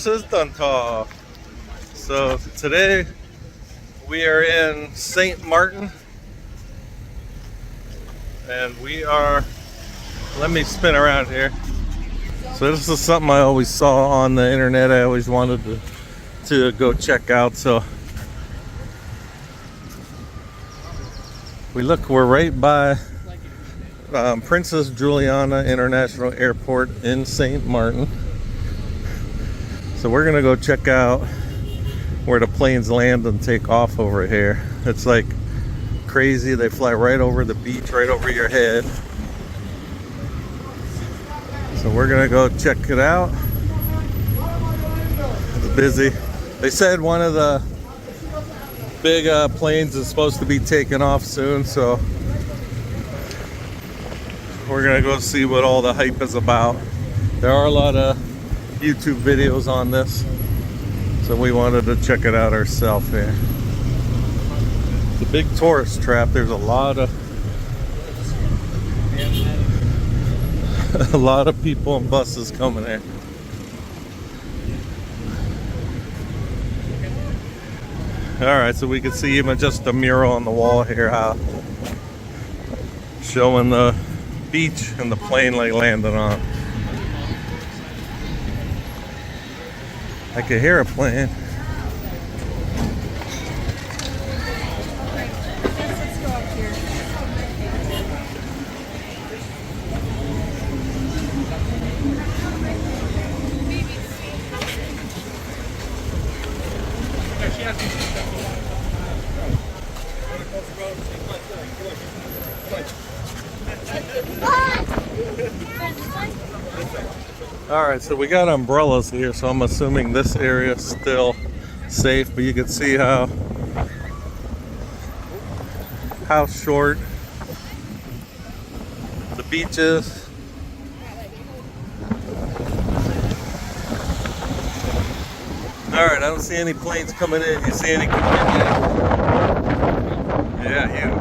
is Duntaw. So today we are in St. Martin, and we are, let me spin around here. So this is something I always saw on the internet. I always wanted to go check out. So we're right by Princess Juliana International Airport in St. Martin. So we're gonna go check out where the planes land and take off over here. It's like crazy. They fly right over the beach, right over your head. So we're gonna go check it out. It's busy. They said one of the big planes is supposed to be taking off soon, so we're gonna go see what all the hype is about. There are a lot of YouTube videos on this, so we wanted to check it out ourselves here. It's a big tourist trap. There's a lot of people and buses coming here. Alright, so we can see even just a mural on the wall here, how showing the beach and the plane like landing on. I can hear a plane. Alright, so we got umbrellas here, so I'm assuming this area is still safe, but you can see how short the beach is. Alright, I don't see any planes coming in. You see any coming in? Yeah, you.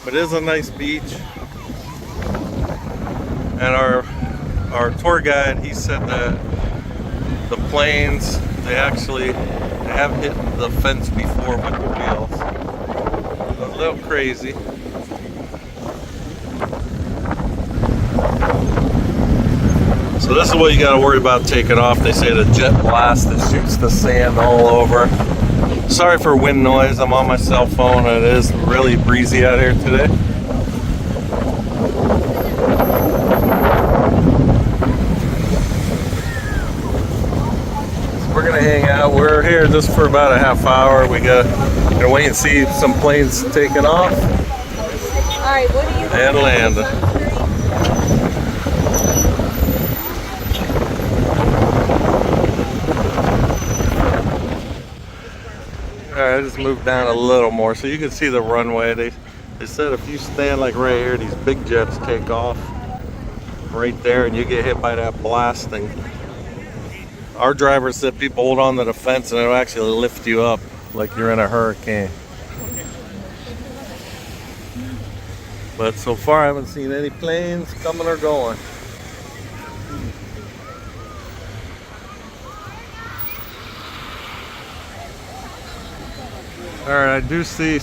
But it is a nice beach. And our tour guide, he said that the planes, they have hit the fence before with the wheels. A little crazy. So this is what you got to worry about taking off. They say the jet blast that shoots the sand all over. Sorry for wind noise. I'm on my cell phone and it is really breezy out here today. We're gonna hang out. We're here just for about a half hour. We gonna wait and see some planes taking off. All right, what do you and land. All right, I just moved down a little more so you can see the runway. They said if you stand like right here, these big jets take off right there, and you get hit by that blasting. Our driver said people hold on to the fence and it'll actually lift you up like you're in a hurricane. But so far I haven't seen any planes coming or going. Alright, I do see,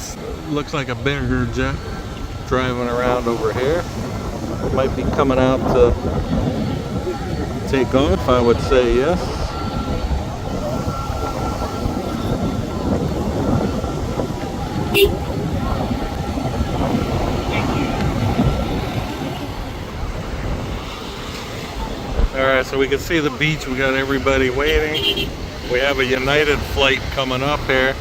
looks like a bigger jet driving around over here. Might be coming out to take off, I would say yes. Alright, so we can see the beach. We got everybody waiting. We have a United flight coming up here.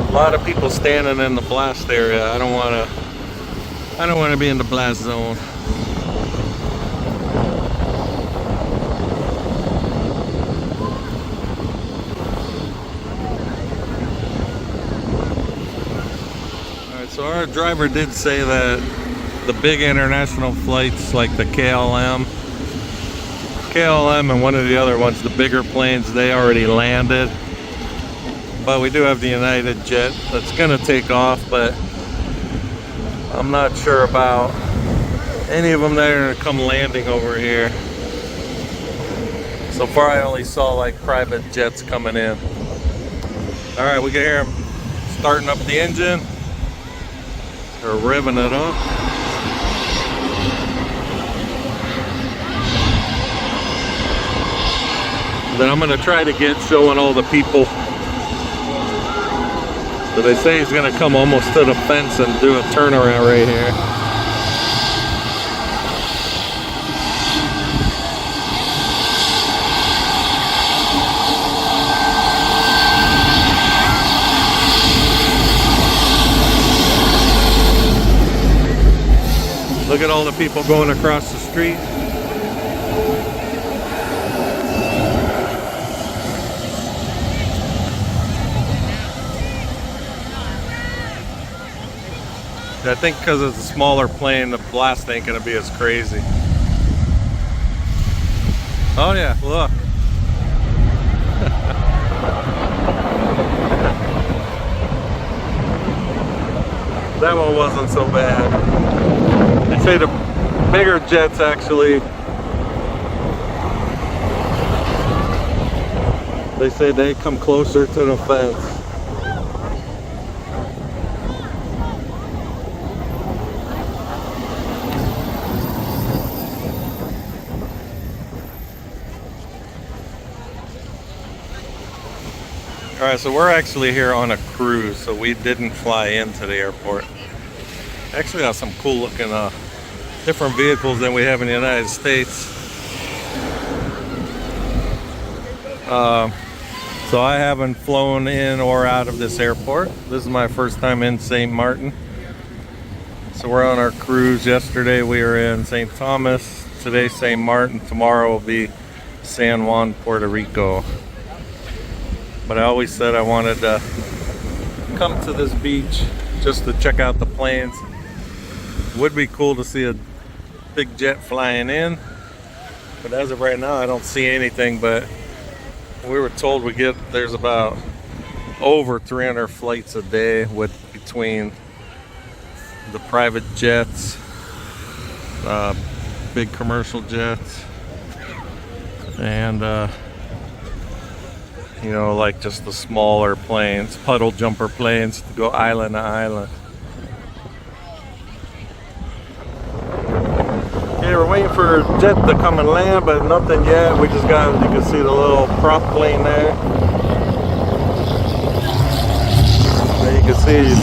A lot of people standing in the blast area. I don't want to be in the blast zone. So our driver did say that the big international flights like the KLM and one of the other ones, the bigger planes, they already landed. But we do have the United jet that's gonna take off, but I'm not sure about any of them that are gonna come landing over here. So far I only saw like private jets coming in. All right, we can hear them starting up the engine. They're revving it up. Then I'm gonna try to get showing all the people. So they say he's gonna come almost to the fence and do a turnaround right here. Look at all the people going across the street. I think because it's a smaller plane, the blast ain't gonna be as crazy. Oh yeah, look. That one wasn't so bad. They say the bigger jets actually, they say they come closer to the fence. All right, so we're actually here on a cruise, so we didn't fly into the airport. Actually got some cool looking different vehicles than we have in the United States. So I haven't flown in or out of this airport. This is my first time in St. Martin. So we're on our cruise. Yesterday we were in St. Thomas, today St. Martin, tomorrow will be San Juan, Puerto Rico. But I always said I wanted to come to this beach just to check out the planes. Would be cool to see a big jet flying in, but as of right now I don't see anything. But we were told there's about over 300 flights a day with between the private jets, big commercial jets, and you know, like just the smaller planes, puddle jumper planes to go island to island. Okay, we're waiting for a jet to come and land, but nothing yet. We just got, you can see the little prop plane there. There you can see.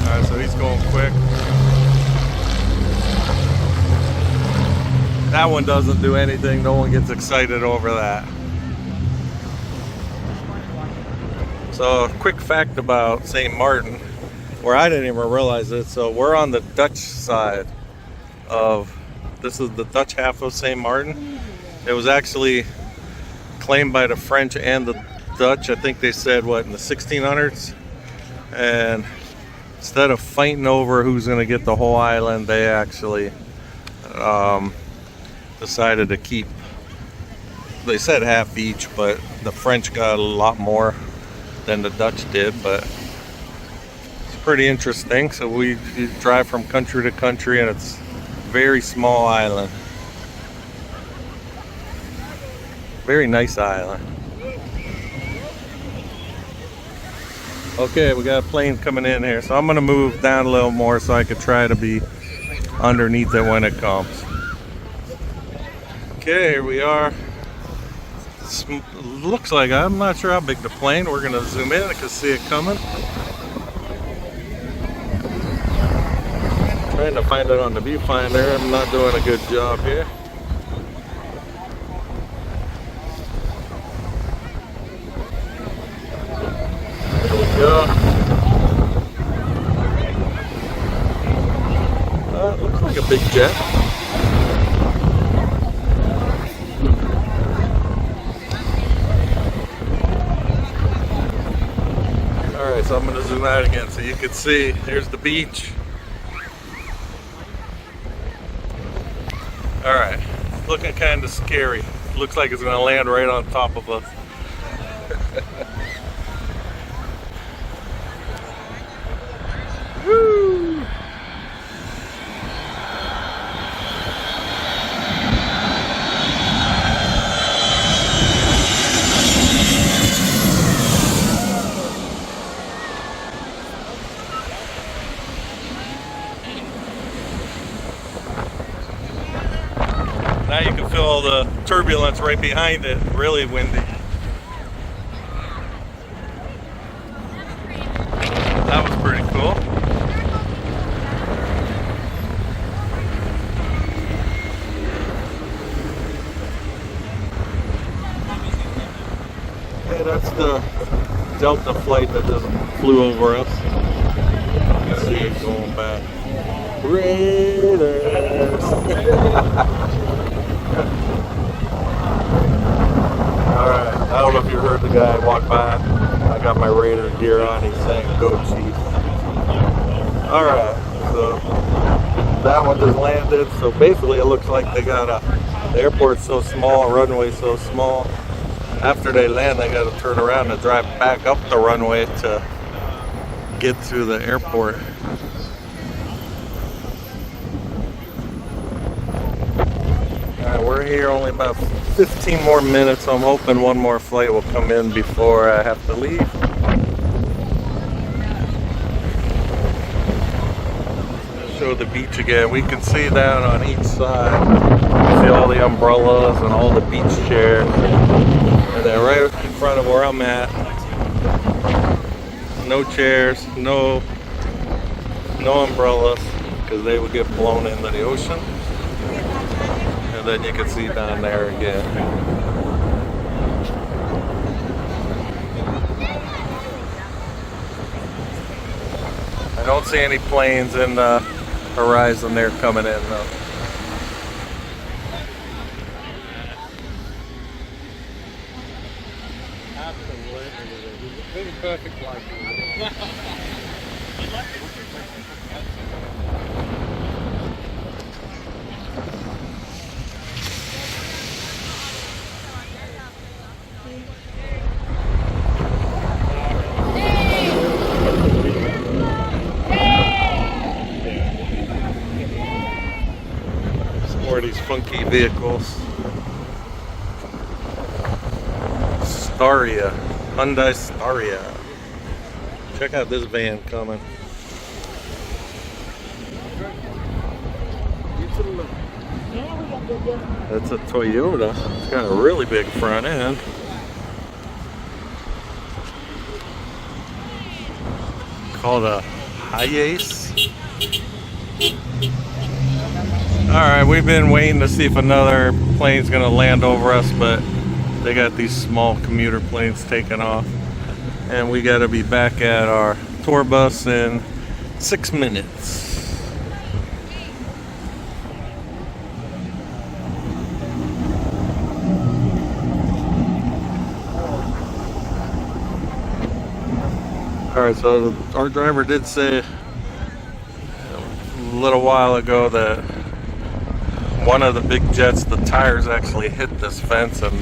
Alright, so he's going quick. That one doesn't do anything. No one gets excited over that. So, a quick fact about St. Martin, where I didn't even realize it. So, we're on the Dutch side of, this is the Dutch half of St. Martin. It was actually claimed by the French and the Dutch. I think they said, what, in the 1600s? And instead of fighting over who's going to get the whole island, they actually decided to keep, they said half each, but the French got a lot more than the Dutch did. But it's pretty interesting. So we drive from country to country, and it's a very small island, very nice island. Okay, we got a plane coming in here, so I'm gonna move down a little more so I could try to be underneath it when it comes. Okay, here we are. Looks like, I'm not sure how big the plane. We're gonna zoom in. I can see it coming. Trying to find it on the viewfinder. I'm not doing a good job here. There we go. It looks like a big jet. Alright, so I'm going to zoom out again so you can see. Here's the beach. Alright, looking kind of scary. Looks like it's going to land right on top of us. Woo! the turbulence right behind it. Really windy. That was pretty cool. Yeah, that's the Delta flight that just flew over us. You can see it going back. Raiders! Alright, I don't know if you heard the guy walk by. I got my Raider gear on. He's saying, "Go Chief." Alright, so that one just landed. So basically, it looks like they got the airport's so small, runway so small. After they land, they got to turn around and drive back up the runway to get to the airport. Alright, we're here only about 15 more minutes. So I'm hoping one more flight will come in before I have to leave. Show the beach again. We can see down on each side. You see all the umbrellas and all the beach chairs. And then right in front of where I'm at, no chairs, no umbrellas, because they would get blown into the ocean. And then you can see down there again. I don't see any planes in the horizon there coming in though. Perfect life. Some more of these funky vehicles. Staria. Hyundai Staria. Check out this van coming. That's a Toyota. It's got a really big front end. Called a Hiace. Alright, we've been waiting to see if another plane's gonna land over us, but they got these small commuter planes taking off. And we got to be back at our tour bus in 6 minutes. Alright, so our driver did say a little while ago that one of the big jets, the tires actually hit this fence and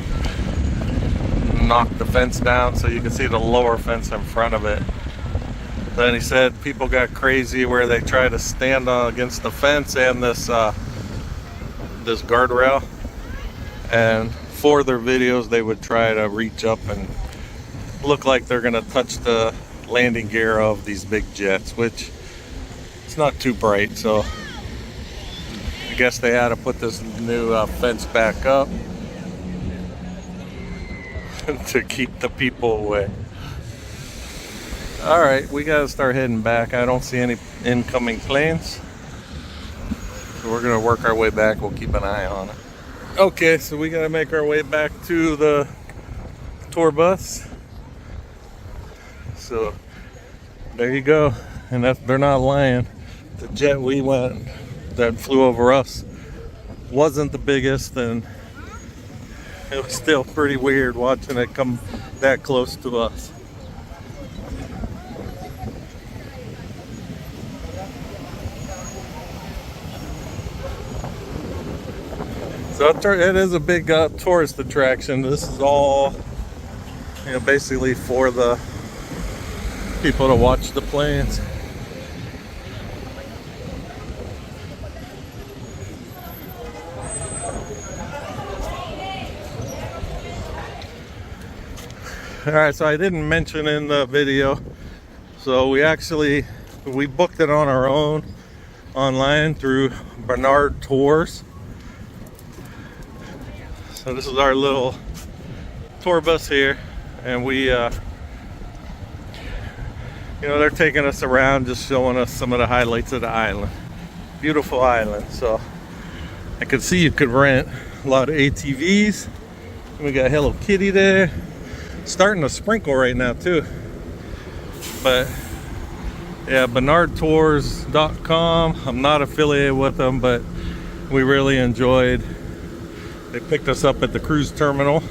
knocked the fence down, so you can see the lower fence in front of it. Then he said people got crazy where they tried to stand against the fence and this guardrail, and for their videos they would try to reach up and look like they're gonna touch the landing gear of these big jets, which it's not too bright, so I guess they had to put this new fence back up to keep the people away. Alright, we gotta start heading back. I don't see any incoming planes, so we're gonna work our way back. We'll keep an eye on it. Okay, so we gotta make our way back to the tour bus. So there you go. And they're not lying. The jet we went that flew over us wasn't the biggest, and it was still pretty weird watching it come that close to us. So it is a big tourist attraction. This is all, basically for the people to watch the planes. Alright, so I didn't mention in the video, so we booked it on our own online through Bernard Tours. So this is our little tour bus here, and we you know, they're taking us around, just showing us some of the highlights of the island. Beautiful island. So I could see you could rent a lot of ATVs. We got Hello Kitty there. Starting to sprinkle right now too. But yeah, bernardtours.com. I'm not affiliated with them, but we really enjoyed. They picked us up at the cruise terminal,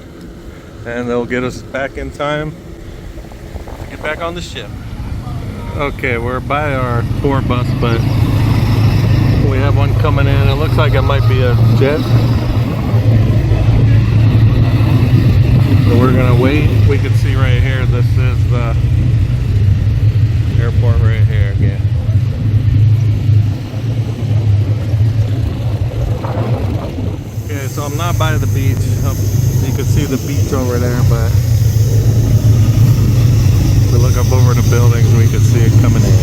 and they'll get us back in time to get back on the ship. Okay, we're by our tour bus, but we have one coming in. It looks like it might be a jet. So we're gonna wait. We can see right here, this is the airport right here again. Okay, so I'm not by the beach. You can see the beach over there, but if we look up over the buildings, we can see it coming in.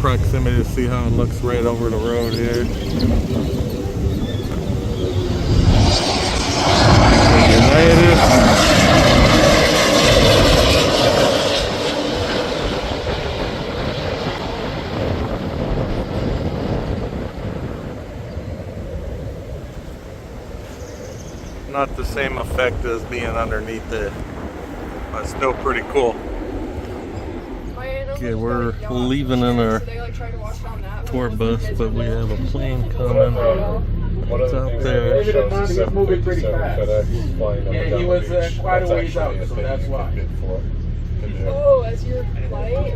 Proximity to see how it looks right over the road here. United. Not the same effect as being underneath it, but still pretty cool. Okay, we're leaving in our tour bus, but we have a plane coming. It's out there. It's moving pretty fast. Yeah, he was quite a ways out, so that's why. Oh, as your flight?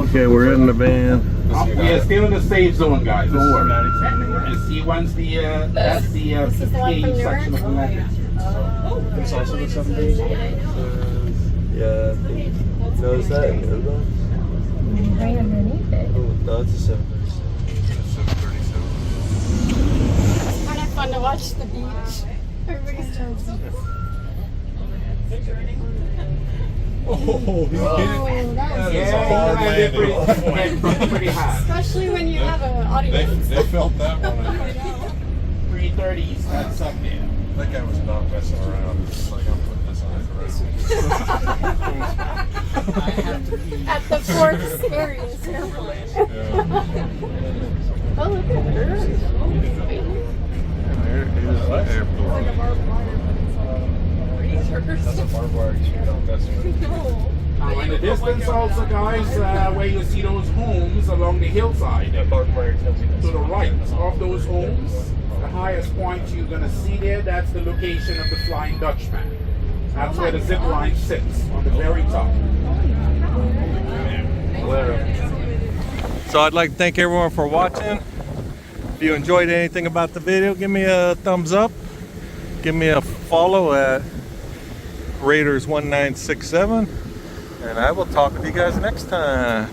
Okay, we're in the van. Yeah, still in the safe zone, guys. Don't worry. And see, once that's the PAE section of the luggage. It's also the 7 days. Yeah, I think. No, is that it? Right underneath it. Oh, no, it's a 7 days. It's kind of fun to watch the beach. Everybody's trying to see. Oh, Pretty high. Especially when you have an audience. They felt that one. 330s, that's up there. That guy was not messing around. It's like, I'm putting this on At the fourth scariest airport. Oh, look at her. There is the airport. Like a barbed wire, but it's like razors. That's a barbed wire you don't mess with. No. Now, in the distance also, guys, where you see those homes along the hillside, That barbed wire tells you to the right of those homes, the highest point you're going to see there, that's the location of the Flying Dutchman. That's where the zip line sits, on the very top. So I'd like to thank everyone for watching. If you enjoyed anything about the video, give me a thumbs up. Give me a follow at Raiders1967. And I will talk with you guys next time.